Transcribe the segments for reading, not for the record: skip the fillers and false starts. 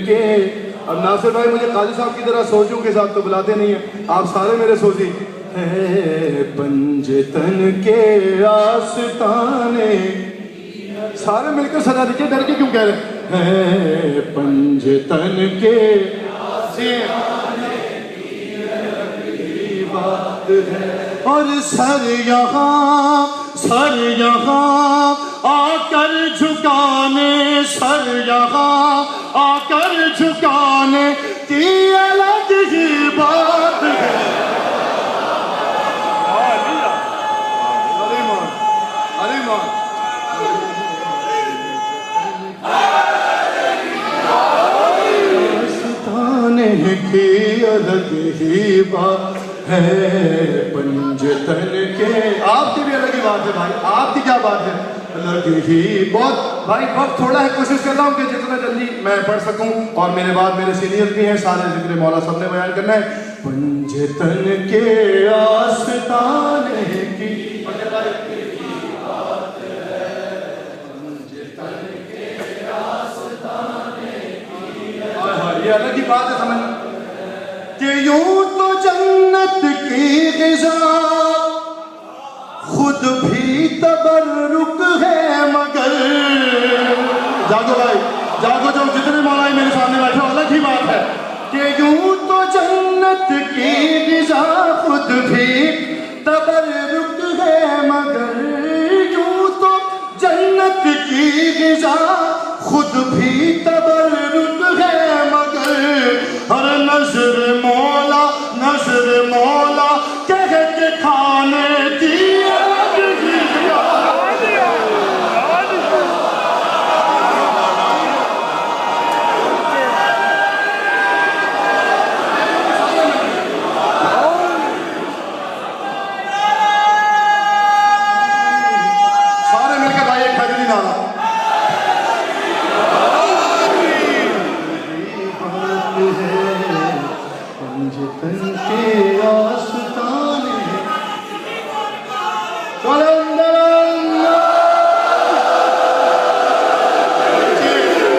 के। अब नासिर भाई मुझे काजी साहब की तरह सोचूं के साथ तो बुलाते नहीं हैं, आप सारे मेरे सोची है पंजतन के आस्ताने, सारे मिलकर सजा दीजिए, डर के क्यों कह रहे हैं पंजतन के बात है। और सर यहाँ आकर झुकाने, सर यहाँ आकर झुकाने की अलग ही बात है। की अलग ही बात है पंजतन के। आपकी भी अलग ही बात है भाई, आपकी क्या बात है, अलग ही। बहुत भाई वक्त थोड़ा है, कोशिश कर रहा हूँ कि जितना जल्दी मैं पढ़ सकूं, और मेरे बाद मेरे सीनियर भी हैं, सारे जिक्र मौला सबने बयान करना है। पंजतन के आस्ताने की ये अलग ही बात है, समझ कि यूं तो जन्नत की ग़िज़ा खुद भी तबर्रुक है, मगर जागो भाई जागो, जो जितने मौलाई मेरे सामने बैठे अलग ही बात है कि यूं तो जन्नत की ग़िज़ा खुद भी तबर्रुक है, मगर यूं तो जन्नत की ग़िज़ा खुद भी तबर्रुक है, हर नजर मौला कह के खाने की सारे मिलकर भाई एक खजरी डाला। पंजतन के आस्ताने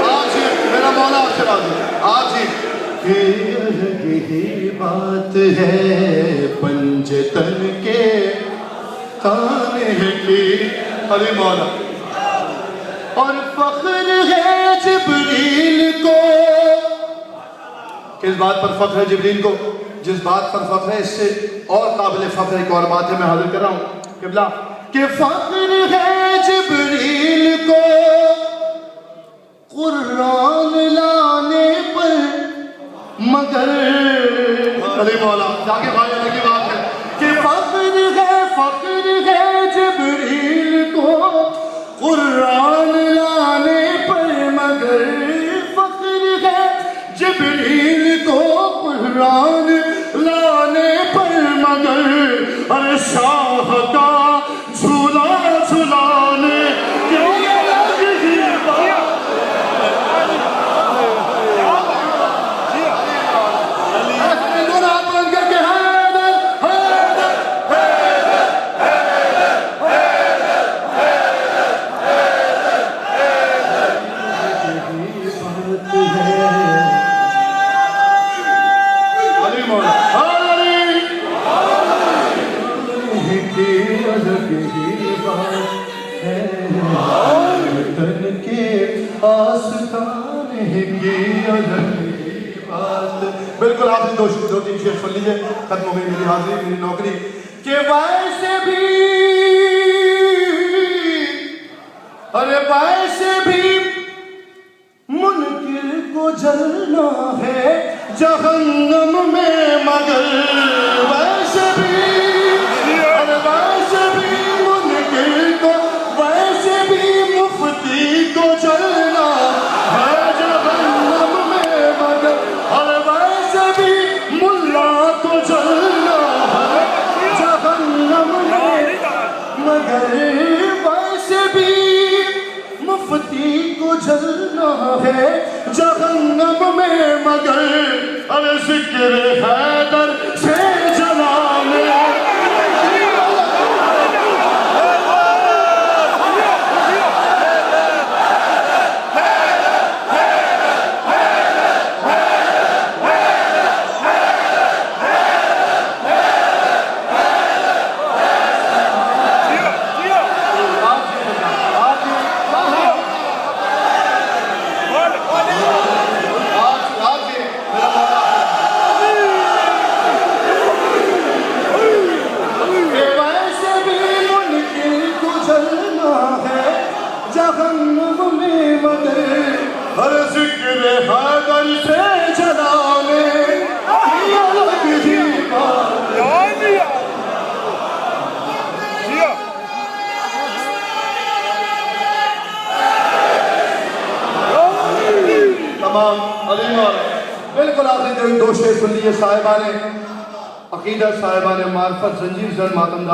आज मेरा मौला आपसे आज ही अलग ही बात है पंजतन के ताने की। अरे मौला और फख्र है जिब्रील को, किस बात पर फख्र है जिब्रील को, जिस बात पर फख्र है इससे और काबिल फख्र एक और बात है, मैं हाजिर कर रहा हूं किबला कि फख्र है जिब्रील को कुरान लाने पर, मगर अली मौला जाके भाई अलग ही बात है कि फख्र है जिब्रील को कुरान लाने पर, मगर फख्र है जिब्रील को कुरान लाने पर, मगर अरे शाह का झूला झुलाने की अलग ही बात। दोनों हाथ बंद करके तन के आस्ताने की अलग ही बात। बिल्कुल आपने दो तीन शेर सुन लीजिए, खत्म हो गई मेरी हाजिरी, मेरी नौकरी। के वैसे भी अरे वैसे भी मुनकिर को जलना है जहन्नम में, मगर वैसे भी मुनकिर को, वैसे भी मुफ्ती को जलना है जहन्नम में, मगर और वैसे भी मुल्ला को जलना है जहन्नम में, मगर वैसे भी मुफ्ती को जलना है जहन्नम में, मगर अरे जिक्र हैदर से जलाने जहन्नुम में मगर हर जिक्र हैदर से जलाने अलग ही बात। तमाम अलीम और बिल्कुल आपने जो दो शेर सुन लिए साहिबा ने अकीदत, साहिबा ने मार्फत, जंजीर जन मातमदार।